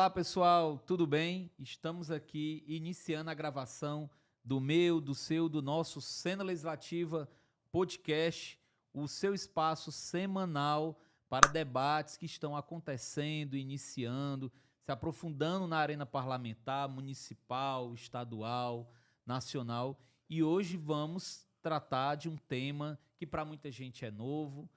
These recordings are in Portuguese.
Olá, pessoal, tudo bem? Estamos aqui iniciando a gravação do meu, do seu, do nosso Cena Legislativa Podcast, o seu espaço semanal para debates que estão acontecendo, iniciando, se aprofundando na arena parlamentar, municipal, estadual, nacional. E hoje vamos tratar de um tema que para muita gente é novo,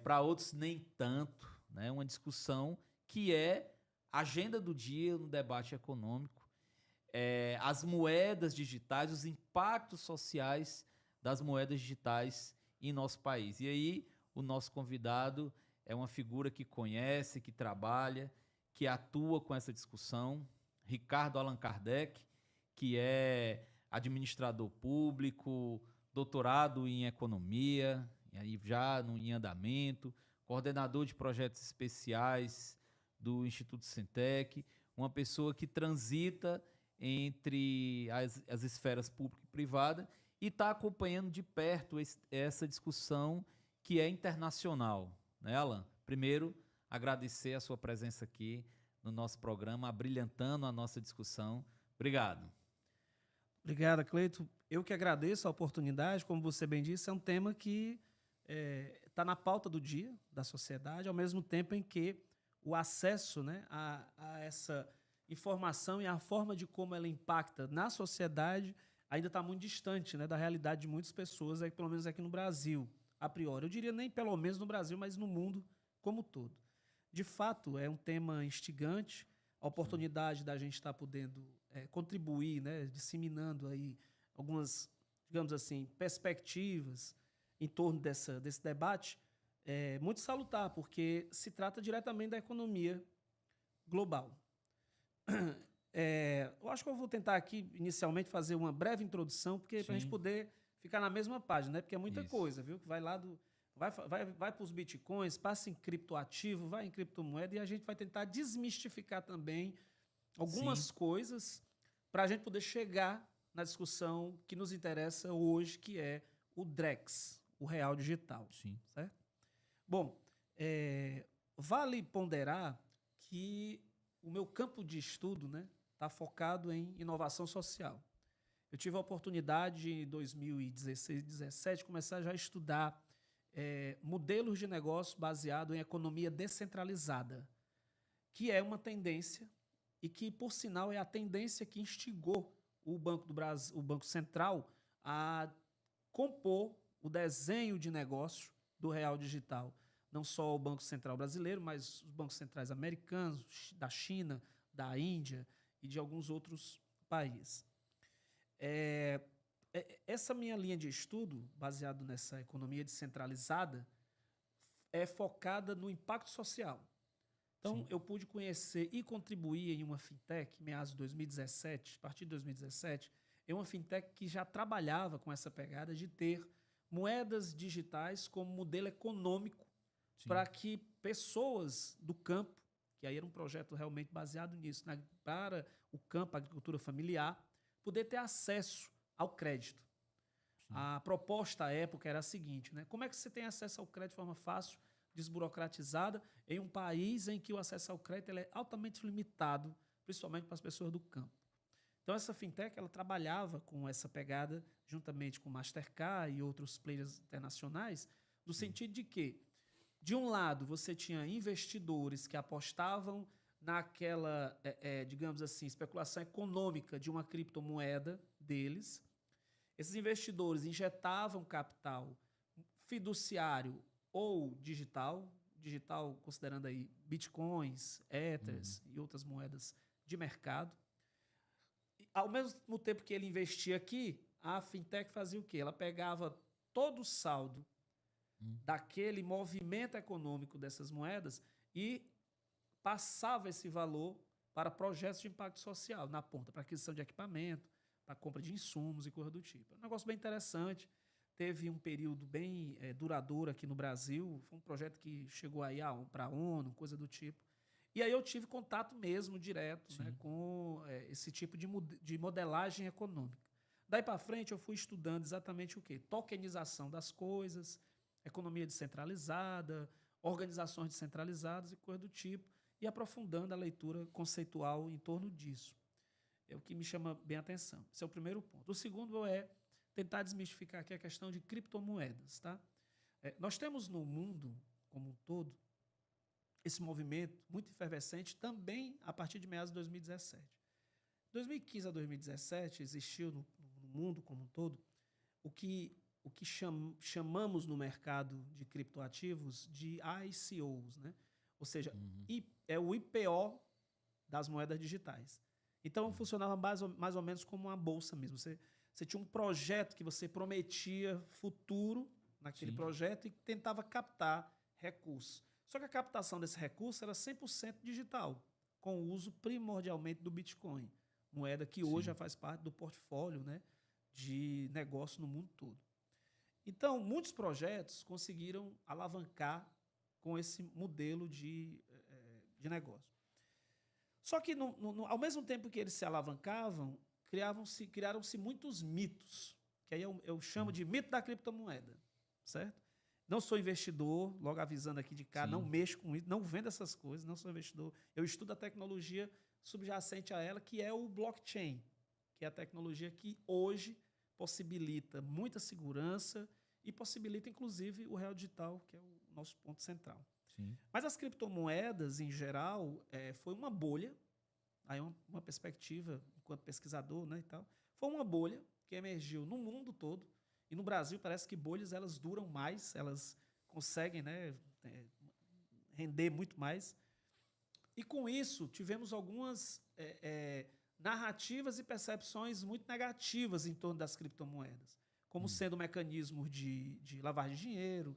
para outros nem tanto, né? Uma discussão que é agenda do dia no debate econômico, as moedas digitais, os impactos sociais das moedas digitais em nosso país. E aí, o nosso convidado é uma figura que conhece, que trabalha, que atua com essa discussão, Ricardo Allan Kardec, que é administrador público, doutorado em economia, e aí já em andamento, coordenador de projetos especiais do Instituto Sintec, uma pessoa que transita entre as esferas pública e privada e está acompanhando de perto essa discussão que é internacional. Né, Alan? Primeiro, agradecer a sua presença aqui no nosso programa, abrilhantando a nossa discussão. Obrigado. Obrigado, Cleito. Eu que agradeço a oportunidade. Como você bem disse, é um tema que está na pauta do dia da sociedade, ao mesmo tempo em que o acesso, né, a essa informação e a forma de como ela impacta na sociedade ainda está muito distante, né, da realidade de muitas pessoas, pelo menos aqui no Brasil, a priori. Eu diria nem pelo menos no Brasil, mas no mundo como um todo. De fato, é um tema instigante, a oportunidade da gente estar podendo contribuir, né, disseminando aí algumas, digamos assim, perspectivas em torno desse debate, é muito salutar, porque se trata diretamente da economia global. Eu acho que eu vou tentar aqui, inicialmente, fazer uma breve introdução, porque para a gente poder ficar na mesma página, né? Porque é muita coisa, viu? Que vai lá do. Vai para os bitcoins, passa em criptoativo, vai em criptomoeda, e a gente vai tentar desmistificar também algumas coisas para a gente poder chegar na discussão que nos interessa hoje, que é o DREX, o real digital. Sim. Certo? Bom, vale ponderar que o meu campo de estudo, né, está focado em inovação social. Eu tive a oportunidade, em 2016, 2017, de começar já a estudar modelos de negócio baseado em economia descentralizada, que é uma tendência e que, por sinal, é a tendência que instigou o Banco do Brasil, o Banco Central, a compor o desenho de negócio do real digital. Não só o Banco Central brasileiro, mas os bancos centrais americanos, da China, da Índia e de alguns outros países. Essa minha linha de estudo, baseado nessa economia descentralizada, é focada no impacto social. Então, eu pude conhecer e contribuir em uma fintech, em meados de 2017, a partir de 2017, é uma fintech que já trabalhava com essa pegada de ter moedas digitais como modelo econômico para que pessoas do campo, que aí era um projeto realmente baseado nisso, né, para o campo, a agricultura familiar, poder ter acesso ao crédito. A proposta à época era a seguinte, né? Como é que você tem acesso ao crédito de forma fácil, desburocratizada, em um país em que o acesso ao crédito é altamente limitado, principalmente para as pessoas do campo? Então, essa fintech ela trabalhava com essa pegada, juntamente com o Mastercard e outros players internacionais, no sentido de que, de um lado, você tinha investidores que apostavam naquela, digamos assim, especulação econômica de uma criptomoeda deles. Esses investidores injetavam capital fiduciário ou digital considerando aí bitcoins, ethers e outras moedas de mercado. Ao mesmo tempo que ele investia aqui, a fintech fazia o quê? Ela pegava todo o saldo daquele movimento econômico dessas moedas e passava esse valor para projetos de impacto social na ponta, para aquisição de equipamento, para compra de insumos e coisa do tipo. É um negócio bem interessante. Teve um período bem duradouro aqui no Brasil. Foi um projeto que chegou aí para a ONU, coisa do tipo. E aí eu tive contato mesmo direto, né, com esse tipo de modelagem econômica. Daí para frente eu fui estudando exatamente o quê? Tokenização das coisas, economia descentralizada, organizações descentralizadas e coisa do tipo. e aprofundando a leitura conceitual em torno disso. É o que me chama bem a atenção. Esse é o primeiro ponto. O segundo é tentar desmistificar aqui a questão de criptomoedas. Tá? Nós temos no mundo, como um todo, esse movimento muito efervescente também a partir de meados de 2017. De 2015 a 2017, existiu no mundo como um todo o que chamamos no mercado de criptoativos de ICOs, né? Ou seja, é o IPO das moedas digitais. Então, funcionava mais ou menos como uma bolsa mesmo. Você tinha um projeto que você prometia futuro naquele projeto e tentava captar recursos. Só que a captação desse recurso era 100% digital, com o uso primordialmente do Bitcoin, moeda que hoje já faz parte do portfólio, né, de negócio no mundo todo. Então, muitos projetos conseguiram alavancar com esse modelo de negócio. Só que, ao mesmo tempo que eles se alavancavam, criaram-se muitos mitos, que aí eu chamo de mito da criptomoeda, certo? Não sou investidor, logo avisando aqui de cá, não mexo com isso, não vendo essas coisas, não sou investidor. Eu estudo a tecnologia subjacente a ela, que é o blockchain, que é a tecnologia que hoje possibilita muita segurança e possibilita, inclusive, o real digital, que é o nosso ponto central. Sim. Mas as criptomoedas, em geral, foi uma bolha, aí uma perspectiva, enquanto pesquisador, né, e tal, foi uma bolha que emergiu no mundo todo, e no Brasil parece que bolhas elas duram mais, elas conseguem, né, render muito mais. E com isso tivemos algumas narrativas e percepções muito negativas em torno das criptomoedas, como sendo mecanismos de lavagem de dinheiro,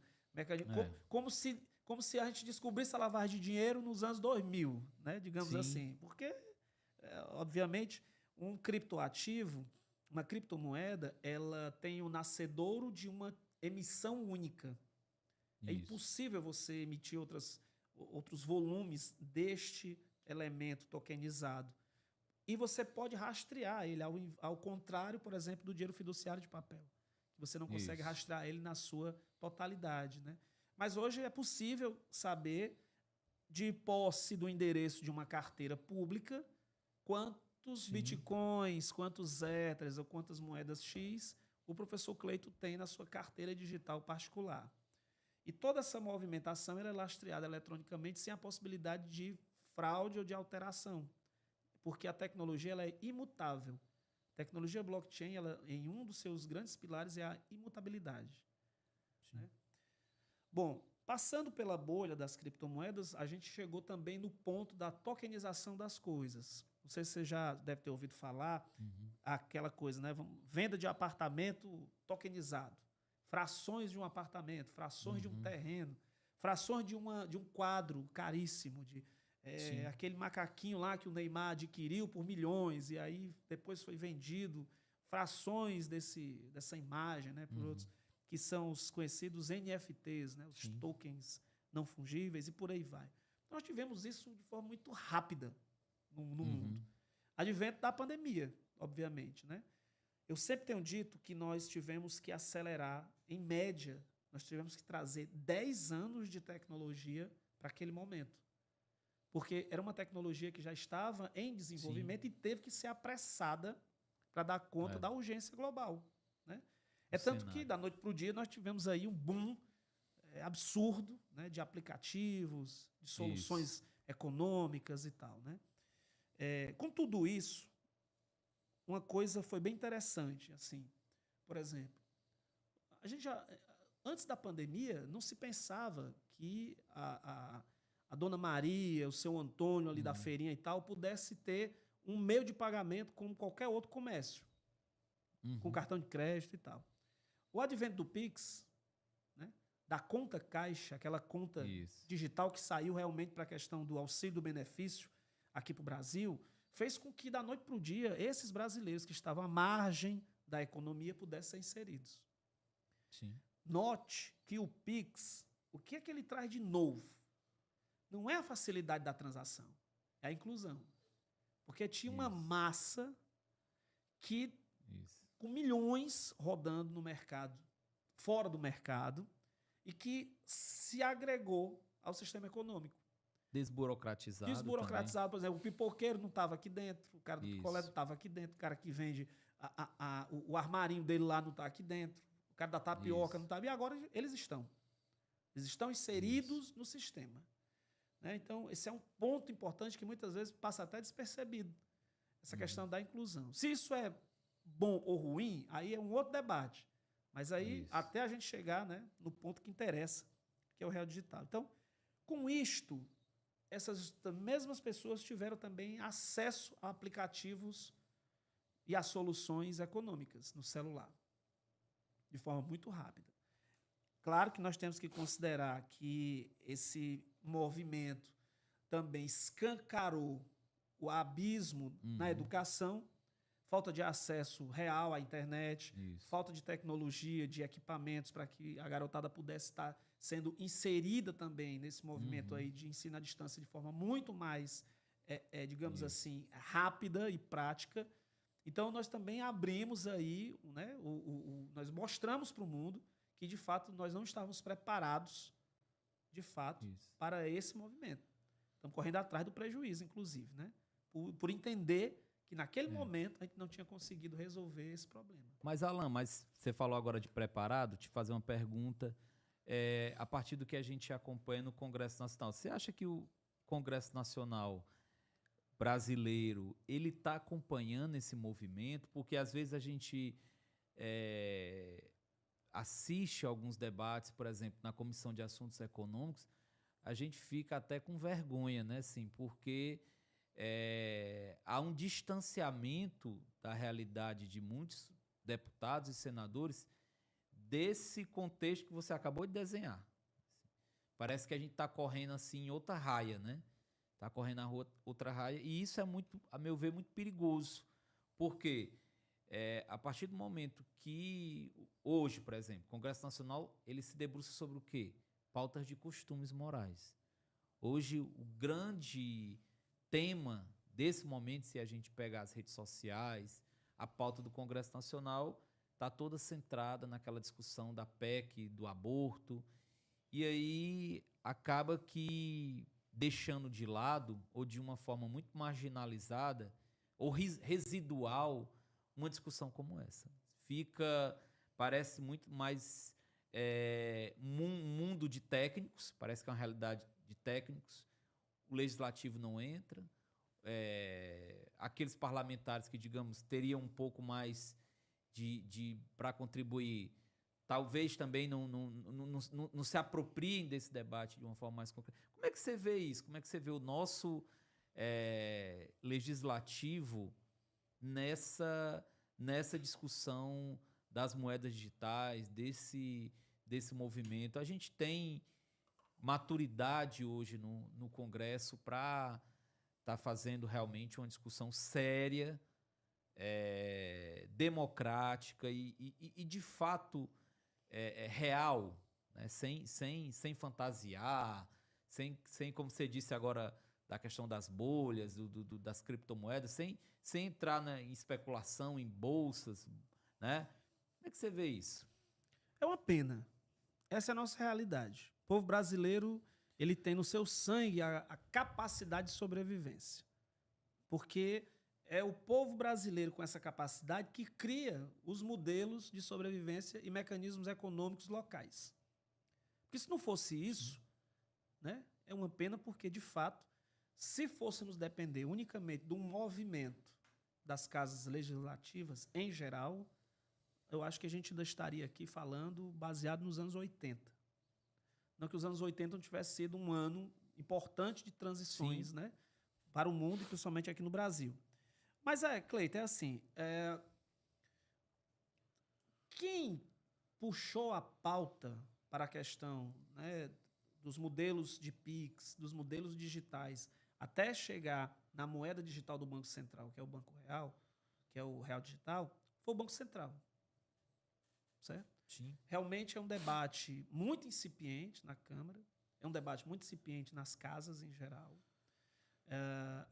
como se a gente descobrisse a lavagem de dinheiro nos anos 2000, né, digamos assim. Porque, obviamente, um criptoativo, uma criptomoeda, ela tem o nascedouro de uma emissão única. Isso. É impossível você emitir outros volumes deste elemento tokenizado. E você pode rastrear ele, ao contrário, por exemplo, do dinheiro fiduciário de papel. Você não consegue rastrear ele na sua totalidade, né? Mas hoje é possível saber, de posse do endereço de uma carteira pública, quantos bitcoins, quantos Ethers ou quantas moedas X o professor Cleito tem na sua carteira digital particular. E toda essa movimentação ela é lastreada eletronicamente sem a possibilidade de fraude ou de alteração, porque a tecnologia ela é imutável. A tecnologia blockchain, ela, em um dos seus grandes pilares, é a imutabilidade. Né? Bom, passando pela bolha das criptomoedas, a gente chegou também no ponto da tokenização das coisas. Não sei se você já deve ter ouvido falar, aquela coisa, né? Venda de apartamento tokenizado. Frações de um apartamento, frações de um terreno, frações de um quadro caríssimo, aquele macaquinho lá que o Neymar adquiriu por milhões e aí depois foi vendido, frações dessa imagem, né, por outros, que são os conhecidos NFTs, né, os tokens não fungíveis e por aí vai. Nós tivemos isso de forma muito rápida no mundo. Advento da pandemia, obviamente, né? Eu sempre tenho dito que nós tivemos que acelerar, em média, nós tivemos que trazer 10 anos de tecnologia para aquele momento. Porque era uma tecnologia que já estava em desenvolvimento e teve que ser apressada para dar conta da urgência global. Né? Tanto que, da noite para o dia, nós tivemos aí um boom absurdo, né, de aplicativos, de soluções econômicas e tal. Né? Com tudo isso, uma coisa foi bem interessante, assim, por exemplo, a gente antes da pandemia não se pensava que a Dona Maria, o seu Antônio ali da feirinha e tal, pudesse ter um meio de pagamento como qualquer outro comércio, com cartão de crédito e tal. O advento do Pix, né, da conta caixa, aquela conta digital que saiu realmente para a questão do auxílio do benefício aqui para o Brasil, fez com que, da noite para o dia, esses brasileiros que estavam à margem da economia pudessem ser inseridos. Note que o Pix, o que é que ele traz de novo? Não é a facilidade da transação, é a inclusão. Porque tinha uma massa que, com milhões rodando no mercado, fora do mercado, e que se agregou ao sistema econômico. Desburocratizado por exemplo, o pipoqueiro não estava aqui dentro, o cara do picolé não estava aqui dentro, o cara que vende o armarinho dele lá não está aqui dentro, o cara da tapioca não estava, e agora eles estão. Eles estão inseridos no sistema. Né? Então, esse é um ponto importante que muitas vezes passa até despercebido, essa questão da inclusão. Se isso é bom ou ruim, aí é um outro debate. Mas aí, até a gente chegar, né, no ponto que interessa, que é o real digital. Então, com isto, essas mesmas pessoas tiveram também acesso a aplicativos e a soluções econômicas no celular, de forma muito rápida. Claro que nós temos que considerar que esse movimento também escancarou o abismo na educação, falta de acesso real à internet, falta de tecnologia, de equipamentos para que a garotada pudesse estar sendo inserida também nesse movimento aí de ensino à distância de forma muito mais, digamos assim, rápida e prática. Então, nós também abrimos aí, né, nós mostramos para o mundo que, de fato, nós não estávamos preparados, de fato, para esse movimento. Estamos correndo atrás do prejuízo, inclusive, né? Por entender que, naquele momento, a gente não tinha conseguido resolver esse problema. Mas, Alan, você falou agora de preparado, te fazer uma pergunta. A partir do que a gente acompanha no Congresso Nacional, você acha que o Congresso Nacional brasileiro ele está acompanhando esse movimento? Porque, às vezes, a gente assiste alguns debates, por exemplo, na Comissão de Assuntos Econômicos, a gente fica até com vergonha, né? Assim, porque há um distanciamento da realidade de muitos deputados e senadores desse contexto que você acabou de desenhar. Parece que a gente está correndo assim em outra raia, né? Está correndo na rua, outra raia, e isso é muito, a meu ver, muito perigoso, porque a partir do momento que hoje, por exemplo, o Congresso Nacional ele se debruça sobre o quê? Pautas de costumes morais. Hoje, o grande tema desse momento, se a gente pegar as redes sociais, a pauta do Congresso Nacional está toda centrada naquela discussão da PEC, do aborto, e aí acaba que deixando de lado, ou de uma forma muito marginalizada, ou residual, uma discussão como essa. Parece muito mais um mundo de técnicos, parece que é uma realidade de técnicos, o legislativo não entra, aqueles parlamentares que, digamos, teriam um pouco mais para contribuir, talvez também não se apropriem desse debate de uma forma mais concreta. Como é que você vê isso? Como é que você vê o nosso legislativo nessa discussão das moedas digitais, desse movimento? A gente tem maturidade hoje no Congresso para estar fazendo realmente uma discussão séria, democrática e de fato real, né? sem fantasiar, sem, como você disse agora, da questão das bolhas, das criptomoedas, sem entrar em especulação em bolsas, né? Como é que você vê isso? É uma pena. Essa é a nossa realidade. O povo brasileiro ele tem no seu sangue a capacidade de sobrevivência. Porque é o povo brasileiro com essa capacidade que cria os modelos de sobrevivência e mecanismos econômicos locais. Porque se não fosse isso, né, é uma pena porque, de fato, se fôssemos depender unicamente do movimento das casas legislativas em geral, eu acho que a gente ainda estaria aqui falando baseado nos anos 80. Não que os anos 80 não tivesse sido um ano importante de transições, né, para o mundo e principalmente aqui no Brasil. Mas, Cleiton, é assim, quem puxou a pauta para a questão, né, dos modelos de PIX, dos modelos digitais, até chegar na moeda digital do Banco Central, que é o Banco Real, que é o Real Digital, foi o Banco Central. Certo? Sim. Realmente é um debate muito incipiente na Câmara, é um debate muito incipiente nas casas em geral.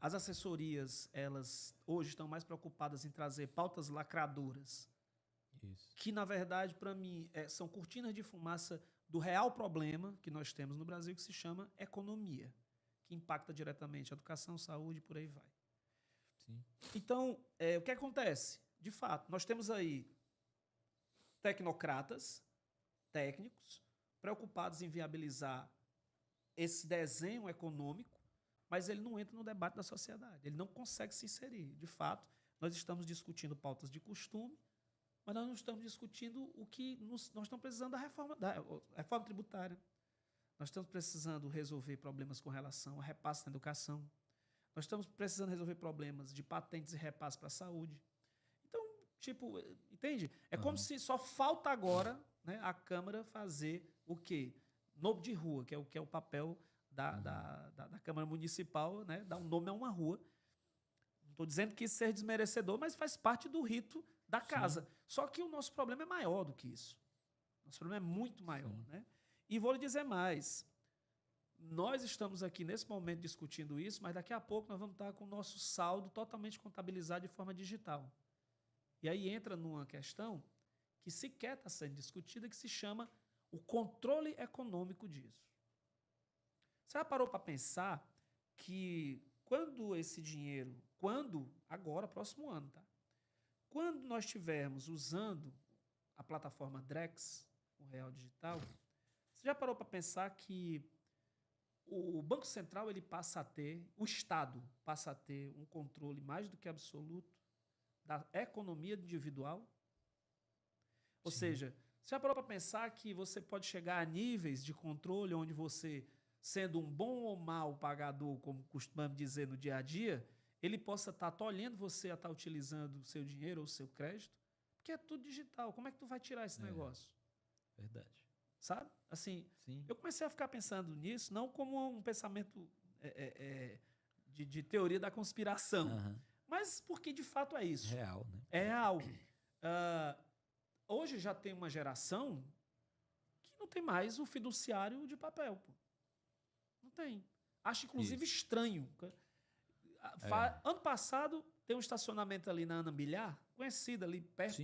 As assessorias, elas hoje estão mais preocupadas em trazer pautas lacradoras, que, na verdade, para mim, são cortinas de fumaça do real problema que nós temos no Brasil, que se chama economia, que impacta diretamente a educação, saúde, por aí vai. Sim. Então, o que acontece? De fato, nós temos aí tecnocratas, técnicos, preocupados em viabilizar esse desenho econômico, mas ele não entra no debate da sociedade, ele não consegue se inserir. De fato, nós estamos discutindo pautas de costume, mas nós não estamos discutindo o que nós estamos precisando da reforma tributária. Nós estamos precisando resolver problemas com relação a repasse na educação. Nós estamos precisando resolver problemas de patentes e repasse para a saúde. Então, tipo, entende? É como se só falta agora, né, a Câmara fazer o quê? Nome de rua, que é o papel da Câmara Municipal, né, dar um nome a uma rua. Não estou dizendo que isso seja desmerecedor, mas faz parte do rito da casa. Sim. Só que o nosso problema é maior do que isso. Nosso problema é muito maior, né? E vou lhe dizer mais. Nós estamos aqui nesse momento discutindo isso, mas daqui a pouco nós vamos estar com o nosso saldo totalmente contabilizado de forma digital. E aí entra numa questão que sequer está sendo discutida, que se chama o controle econômico disso. Você já parou para pensar que quando esse dinheiro, agora, próximo ano, tá? Quando nós estivermos usando a plataforma Drex, o Real Digital, você já parou para pensar que o Banco Central o Estado passa a ter um controle mais do que absoluto da economia individual? Ou seja, você já parou para pensar que você pode chegar a níveis de controle onde você, sendo um bom ou mau pagador, como costumamos dizer no dia a dia, ele possa estar tolhendo você a estar utilizando o seu dinheiro ou o seu crédito? Porque é tudo digital. Como é que tu vai tirar esse negócio? Verdade. Sabe? Assim, Sim. Eu comecei a ficar pensando nisso, não como um pensamento de teoria da conspiração, mas porque de fato é isso. Real, né? É real. Hoje já tem uma geração que não tem mais o fiduciário de papel. Pô. Não tem. Acho, inclusive, estranho. Ano passado, tem um estacionamento ali na Ana Milhar, conhecida ali, perto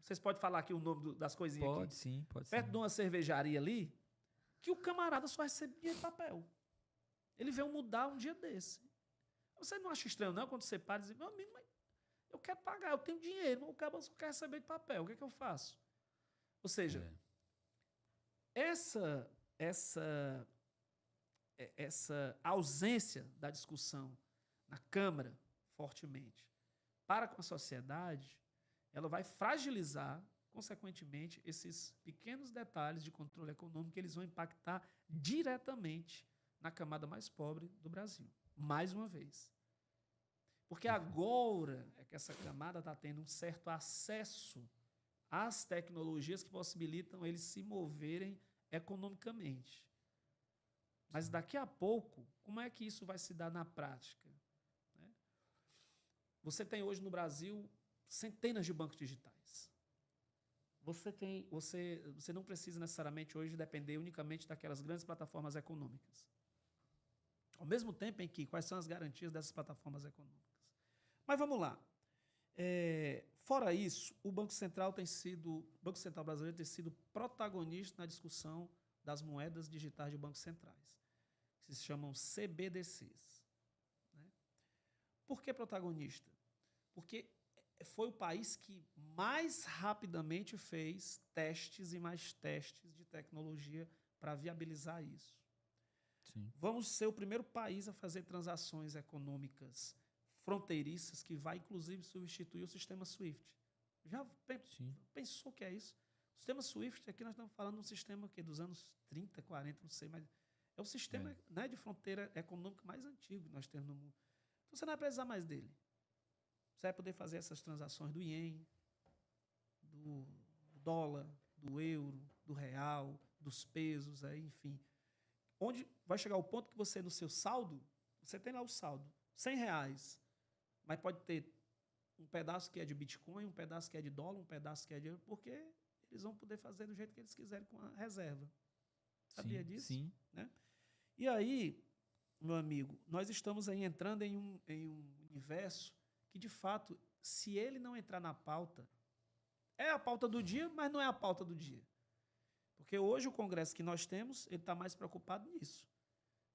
vocês podem falar aqui o nome das coisinhas aqui? Pode sim. Perto de uma cervejaria ali, que o camarada só recebe dinheiro de papel. Ele veio mudar um dia desse. Você não acha estranho, não, quando você para e diz, meu amigo, mas eu quero pagar, eu tenho dinheiro, mas o cara só quer receber de papel, o que é que eu faço? Ou seja, essa ausência da discussão na Câmara, fortemente, para com a sociedade, ela vai fragilizar, consequentemente, esses pequenos detalhes de controle econômico que eles vão impactar diretamente na camada mais pobre do Brasil. Mais uma vez. Porque agora é que essa camada está tendo um certo acesso às tecnologias que possibilitam eles se moverem economicamente. Mas daqui a pouco, como é que isso vai se dar na prática? Você tem hoje no Brasil centenas de bancos digitais. Você não precisa necessariamente hoje depender unicamente daquelas grandes plataformas econômicas. Ao mesmo tempo em que, quais são as garantias dessas plataformas econômicas? Mas vamos lá. Fora isso, o Banco Central brasileiro tem sido protagonista na discussão das moedas digitais de bancos centrais, que se chamam CBDCs. Né? Por que protagonista? Porque foi o país que mais rapidamente fez testes e mais testes de tecnologia para viabilizar isso. Sim. Vamos ser o primeiro país a fazer transações econômicas fronteiriças que vai, inclusive, substituir o sistema SWIFT. Já pensou que é isso? O sistema SWIFT, aqui nós estamos falando de um sistema que dos anos 30, 40, não sei, mas é o sistema né, de fronteira econômica mais antigo que nós temos no mundo. Então, você não vai precisar mais dele. Você vai poder fazer essas transações do iene, do dólar, do euro, do real, dos pesos, aí, enfim. Onde vai chegar o ponto que você, no seu saldo, você tem lá o saldo, R$100, mas pode ter um pedaço que é de Bitcoin, um pedaço que é de dólar, um pedaço que é de euro, porque eles vão poder fazer do jeito que eles quiserem com a reserva. Sabia disso? Sim. Né? E aí, meu amigo, nós estamos aí entrando em um universo que, de fato, se ele não entrar na pauta, é a pauta do dia, mas não é a pauta do dia. Porque hoje o Congresso que nós temos, ele está mais preocupado nisso.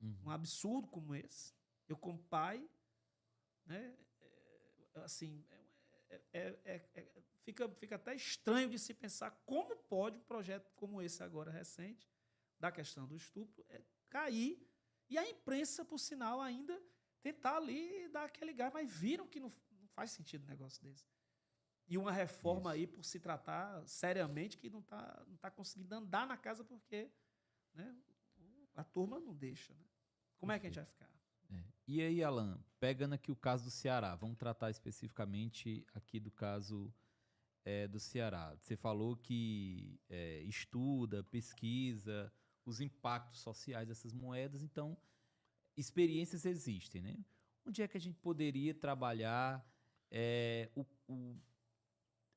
um absurdo como esse. Eu, como pai, né, assim, fica até estranho de se pensar como pode um projeto como esse agora recente, da questão do estupro, cair, e a imprensa, por sinal, ainda tentar ali dar aquele gás, mas viram que não faz sentido um negócio desse. E uma reforma aí, por se tratar seriamente, que não tá conseguindo andar na casa porque, né, a turma não deixa. Né? Como é que a gente vai ficar? E aí, Alan, pegando aqui o caso do Ceará, vamos tratar especificamente aqui do caso do Ceará. Você falou que estuda, pesquisa os impactos sociais dessas moedas, então experiências existem, né? Onde é que a gente poderia trabalhar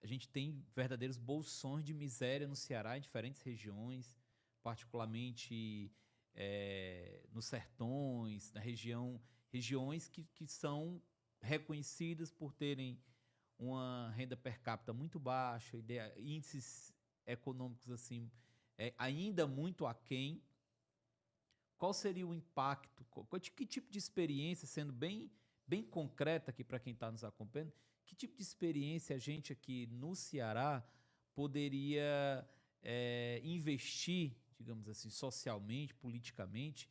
a gente tem verdadeiros bolsões de miséria no Ceará, em diferentes regiões, particularmente nos sertões, regiões que são reconhecidas por terem uma renda per capita muito baixa, índices econômicos assim ainda muito aquém. Qual seria o impacto? Que tipo de experiência, sendo bem concreta aqui para quem está nos acompanhando, que tipo de experiência a gente aqui no Ceará poderia investir, digamos assim, socialmente, politicamente,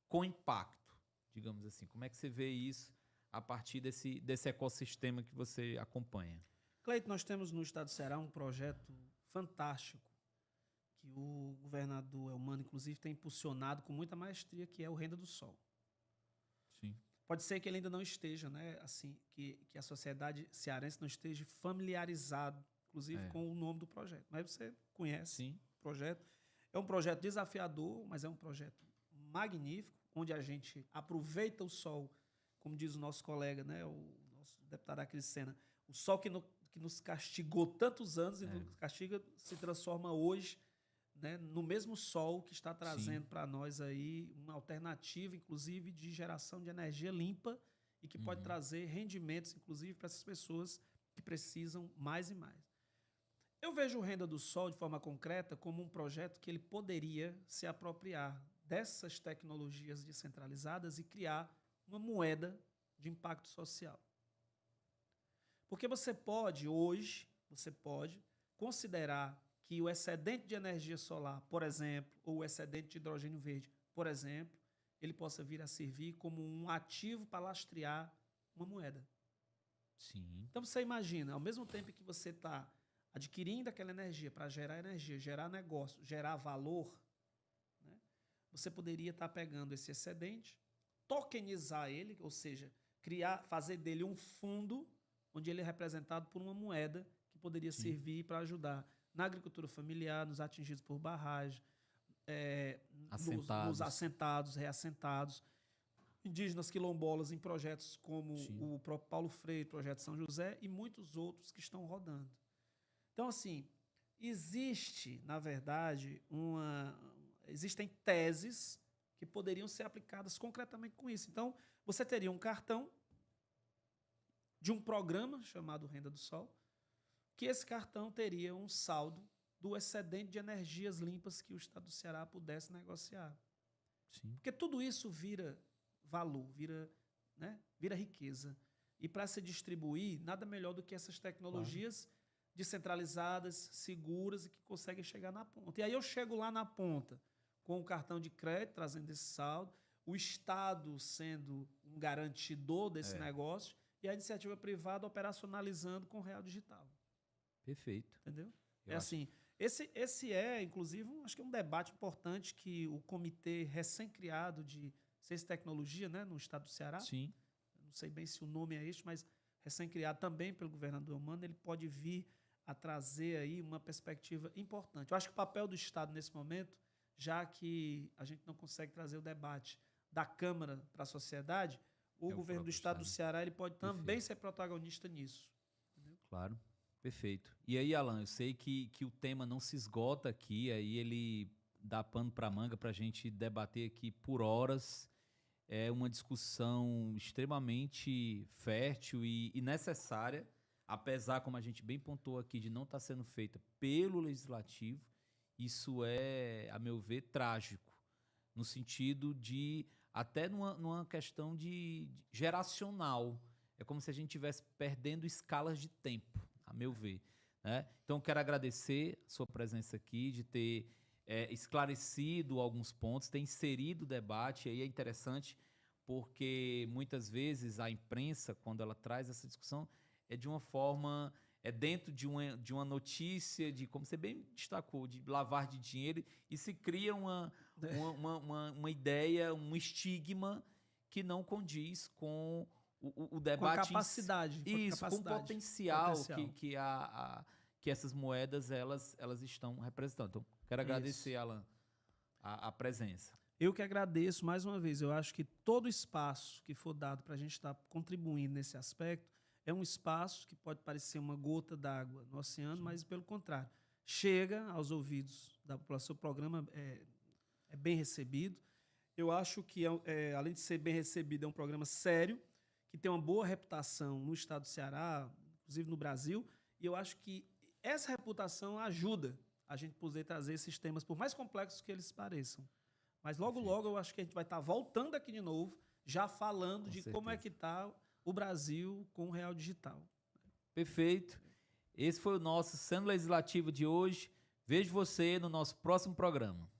com impacto, digamos assim? Como é que você vê isso a partir desse ecossistema que você acompanha? Cleiton, nós temos no estado do Ceará um projeto fantástico que o governador Elmano, inclusive, tem impulsionado com muita maestria, que é o Renda do Sol. Sim. Pode ser que ele ainda não esteja, né? Assim, que a sociedade cearense não esteja familiarizado, inclusive, com o nome do projeto. Mas você conhece Sim. o projeto. É um projeto desafiador, mas é um projeto magnífico, onde a gente aproveita o sol, como diz o nosso colega, né? O nosso deputado Aquiles Sena, o sol que nos castigou tantos anos e nos castiga se transforma hoje, né, no mesmo sol que está trazendo para nós aí uma alternativa, inclusive, de geração de energia limpa e que pode trazer rendimentos, inclusive, para essas pessoas que precisam mais e mais. Eu vejo o Renda do Sol, de forma concreta, como um projeto que ele poderia se apropriar dessas tecnologias descentralizadas e criar uma moeda de impacto social. Porque você pode considerar que o excedente de energia solar, por exemplo, ou o excedente de hidrogênio verde, por exemplo, ele possa vir a servir como um ativo para lastrear uma moeda. Sim. Então você imagina, ao mesmo tempo que você está adquirindo aquela energia, gerar negócio, gerar valor, né, você poderia estar pegando esse excedente, tokenizar ele, ou seja, fazer dele um fundo onde ele é representado por uma moeda que poderia servir para ajudar na agricultura familiar, nos atingidos por barragem, nos assentados, reassentados, indígenas quilombolas em projetos como o próprio Paulo Freire, o Projeto São José e muitos outros que estão rodando. Então, assim, na verdade, existem teses que poderiam ser aplicadas concretamente com isso. Então, você teria um cartão de um programa chamado Renda do Sol, que esse cartão teria um saldo do excedente de energias limpas que o estado do Ceará pudesse negociar. Sim. Porque tudo isso vira valor, vira riqueza. E para se distribuir, nada melhor do que essas tecnologias descentralizadas, seguras e que conseguem chegar na ponta. E aí eu chego lá na ponta com o cartão de crédito, trazendo esse saldo, o Estado sendo um garantidor desse negócio e a iniciativa privada operacionalizando com o real digital. Perfeito. Entendeu? Assim, esse inclusive, acho que é um debate importante que o comitê recém-criado de Ciência e Tecnologia, né, no estado do Ceará, Sim. não sei bem se o nome é este, mas recém-criado também pelo governador Elmano, ele pode vir a trazer aí uma perspectiva importante. Eu acho que o papel do Estado nesse momento, já que a gente não consegue trazer o debate da Câmara para a sociedade, o governo do estado do Ceará ele pode também ser protagonista nisso. Entendeu? Claro. Perfeito. E aí, Alan, eu sei que o tema não se esgota aqui, aí ele dá pano para manga para a gente debater aqui por horas. É uma discussão extremamente fértil e necessária, apesar, como a gente bem pontuou aqui, de não estar sendo feita pelo Legislativo. Isso é, a meu ver, trágico. no sentido de, até numa questão de geracional. É como se a gente estivesse perdendo escalas de tempo, a meu ver, né? Então, quero agradecer a sua presença aqui, de ter esclarecido alguns pontos, ter inserido o debate. Aí é interessante, porque muitas vezes a imprensa, quando ela traz essa discussão, é de uma forma, dentro de uma notícia, de, como você bem destacou, de lavar de dinheiro, e se cria uma ideia, um estigma que não condiz com o debate. Com a capacidade. Isso, com o potencial. Que essas moedas elas estão representando. Então, quero agradecer, Alan, a presença. Eu que agradeço mais uma vez. Eu acho que todo espaço que for dado para a gente estar contribuindo nesse aspecto é um espaço que pode parecer uma gota d'água no oceano, mas, pelo contrário, chega aos ouvidos da população. O programa é bem recebido. Eu acho que, além de ser bem recebido, é um programa sério, que tem uma boa reputação no estado do Ceará, inclusive no Brasil, e eu acho que essa reputação ajuda a gente poder trazer esses temas, por mais complexos que eles pareçam. Mas logo, logo, eu acho que a gente vai estar voltando aqui de novo, já falando de como é que está o Brasil com o Real Digital. Perfeito. Esse foi o nosso Cena Legislativa de hoje. Vejo você no nosso próximo programa.